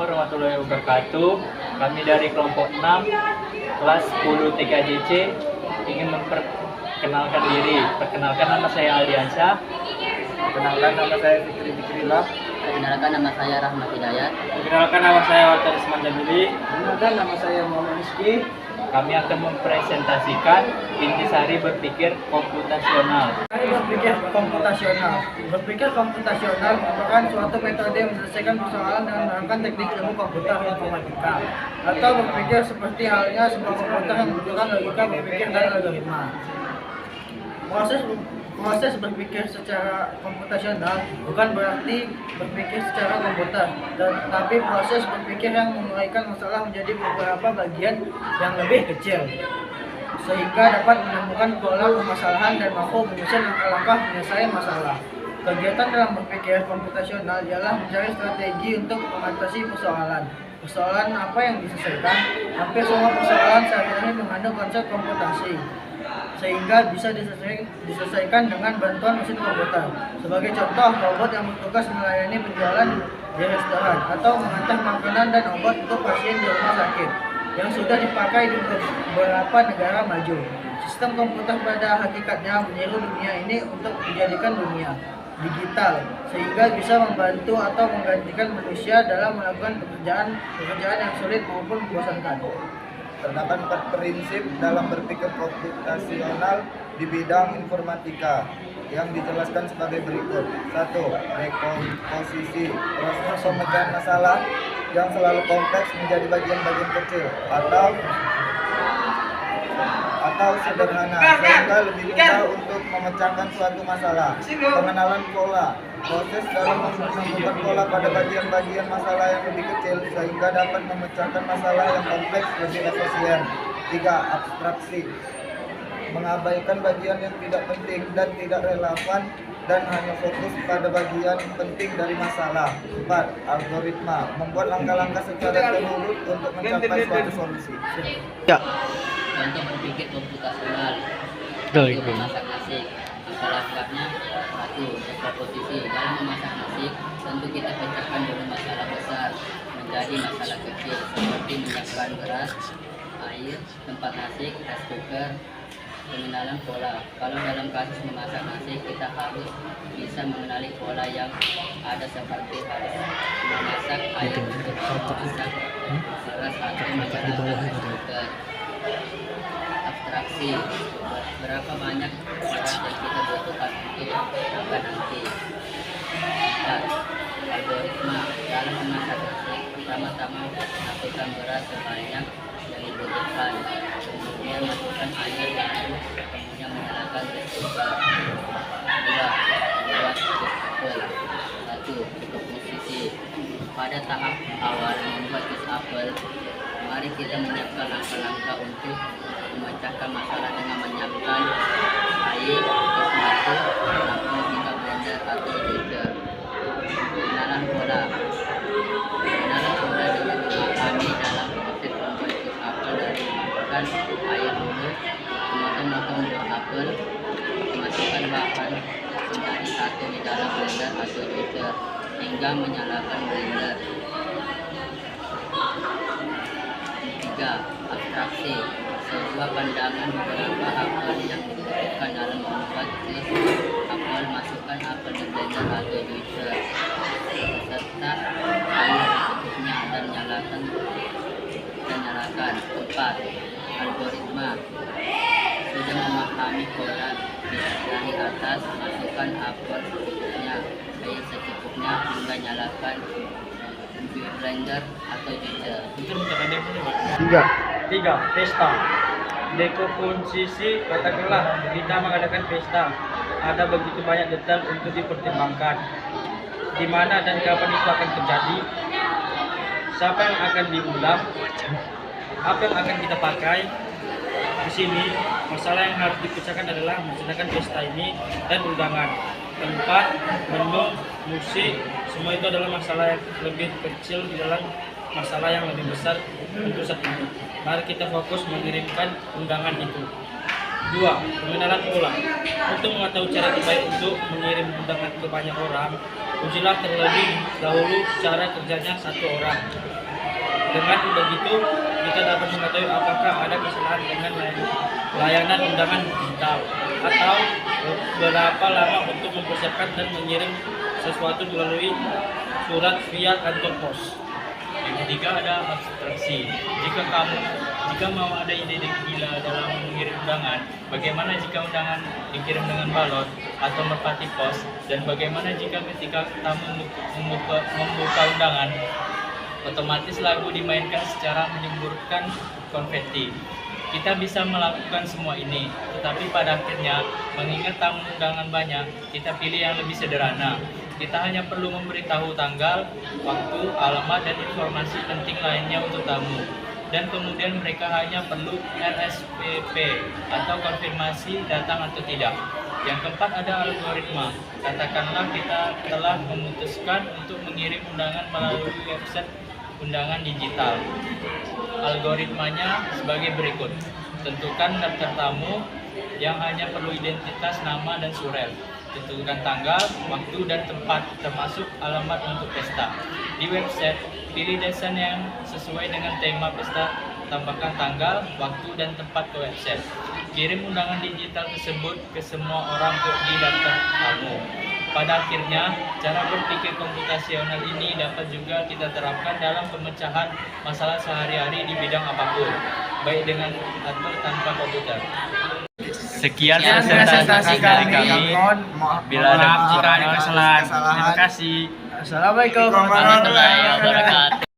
warahmatullahi wabarakatuh. Kami dari kelompok 6 kelas 10 3JC ingin memperkenalkan diri. Perkenalkan, nama saya Aldiansyah. Perkenalkan, nama saya Fikri Fikrillah. Perkenalkan, nama saya Rahmat Hidayat. Perkenalkan, nama saya Walter Isman Jamili. Perkenalkan, nama saya Muhammad Rizky. Kami akan mempresentasikan intisari berpikir komputasional. Berpikir komputasional. Berpikir komputasional merupakan suatu metode menyelesaikan persoalan dengan menggunakan teknik ilmu komputer informatika, atau berpikir seperti halnya sebuah komputer yang membutuhkan logika berpikir dan algoritma. Proses berpikir secara komputasional bukan berarti berpikir secara komputer, tetapi proses berpikir yang menguraikan masalah menjadi beberapa bagian yang lebih kecil, sehingga dapat menemukan pola permasalahan dan mampu menyusun langkah-langkah penyelesaian masalah. Kegiatan dalam berpikir komputasional ialah mencari strategi untuk mengatasi persoalan. Persoalan apa yang diselesaikan? Hampir semua persoalan saat ini mengandung konsep komputasi, sehingga bisa diselesaikan dengan bantuan mesin komputer. Sebagai contoh, robot yang bertugas melayani penjualan di restoran atau mengantar makanan dan obat untuk pasien di rumah sakit yang sudah dipakai di beberapa negara maju. Sistem komputer pada hakikatnya meniru dunia ini untuk dijadikan dunia digital, sehingga bisa membantu atau menggantikan manusia dalam melakukan pekerjaan yang sulit maupun membosankan. Terdapat 4 prinsip dalam berpikir komputasional di bidang informatika yang dijelaskan sebagai berikut. 1. Dekomposisi, proses pemecahan masalah yang selalu kompleks menjadi bagian-bagian kecil atau sederhana, sehingga lebih mudah untuk memecahkan suatu masalah. Pengenalan pola, proses dalam menemukan pola pada bagian-bagian masalah yang lebih kecil sehingga dapat memecahkan masalah yang kompleks lebih efisien. 3. Abstraksi, mengabaikan bagian yang tidak penting dan tidak relevan dan hanya fokus pada bagian penting dari masalah. 4. Algoritma, membuat langkah-langkah secara terurut untuk mencapai suatu solusi. Ya. Untuk berpikir komputasional, memasak nasi. Langkah-langkahnya: 1. Dekomposisi. Dalam memasak nasi, tentu kita pecahkan dulu masalah besar menjadi masalah kecil, seperti menyiapkan beras, air, tempat nasi, rice cooker. Pengenalan pola. Kalau dalam kasus memasak nasi, kita harus bisa mengenali pola yang ada, seperti harus memasak air untuk memasak beras atau menyalakan rice cooker. Abstraksi, berapa banyak beras yang kita butuhkan untuk makan nanti. 4. Algoritma, dalam memasak nasi, pertama-tama masukkan beras sebanyak yang dibutuhkan, kemudian masukkan air, lalu kemudian menyalakan rice cooker. 2. Buat jus apel. 1. Dekomposisi. Pada tahap awal membuat jus apel, mari kita menyiapkan langkah-langkah untuk memecahkan masalah dengan menyiapkan air, es batu, lampu hingga blender atau juicer. Pengenalan pola. Pengenalan pola dengan memahami dalam proses membuat jus apel dari memasukkan air dulu, memotong-motong buah apel, memasukkan bahan menjadi satu di dalam blender atau juicer hingga menyalakan blender. 3. Abstraksi, sebuah pandangan beberapa apel yang dibutuhkan dalam membuat jus apel. Masukkan apel di blender atau juicer serta air secukupnya dan nyalakan. 4. Algoritma, sudah memahami pola dari atas, masukkan apel secukupnya, air secukupnya hingga nyalakan blender atau juicer. 3. Pesta. Dekomposisi, katakanlah kita mengadakan pesta. Ada begitu banyak detail untuk dipertimbangkan. Di mana dan kapan itu akan terjadi? Siapa yang akan diundang? Apa yang akan kita pakai? Di sini masalah yang harus dipecahkan adalah melaksanakan pesta ini dan undangan, tempat, menu, musik. Semua itu adalah masalah yang lebih kecil di dalam masalah yang lebih besar untuk saat ini. Mari kita fokus mengirimkan undangan itu. 2. Pengenalan pola. Untuk mengetahui cara terbaik untuk mengirim undangan ke banyak orang, ujilah terlebih dahulu cara kerjanya satu orang. Dengan begitu, kita dapat mengetahui apakah ada kesalahan dengan layanan undangan digital atau berapa lama untuk mempersiapkan dan mengirim sesuatu melalui surat via kantor pos. Yang ketiga ada abstraksi. Jika mau ada ide gila dalam mengirim undangan, bagaimana jika undangan dikirim dengan balot atau merpati pos, dan bagaimana jika ketika tamu membuka undangan, otomatis lagu dimainkan secara menyemburkan konfeti. Kita bisa melakukan semua ini, tetapi pada akhirnya, mengingat tamu undangan banyak, kita pilih yang lebih sederhana. Kita hanya perlu memberitahu tanggal, waktu, alamat, dan informasi penting lainnya untuk tamu. Dan kemudian mereka hanya perlu RSVP atau konfirmasi datang atau tidak. Yang keempat ada algoritma. Katakanlah kita telah memutuskan untuk mengirim undangan melalui website undangan digital. Algoritmanya sebagai berikut. Tentukan daftar tamu yang hanya perlu identitas, nama, dan surel. Tentukan tanggal, waktu, dan tempat, termasuk alamat untuk pesta. Di website, pilih desain yang sesuai dengan tema pesta, tambahkan tanggal, waktu, dan tempat ke website. Kirim undangan digital tersebut ke semua orang di daftar tamu. Pada akhirnya, cara berpikir komputasional ini dapat juga kita terapkan dalam pemecahan masalah sehari-hari di bidang apapun, baik dengan atau tanpa komputer. Sekian presentasi dari kami. Bila ada jika ada kesalahan. terima kasih. Assalamualaikum warahmatullahi wabarakatuh.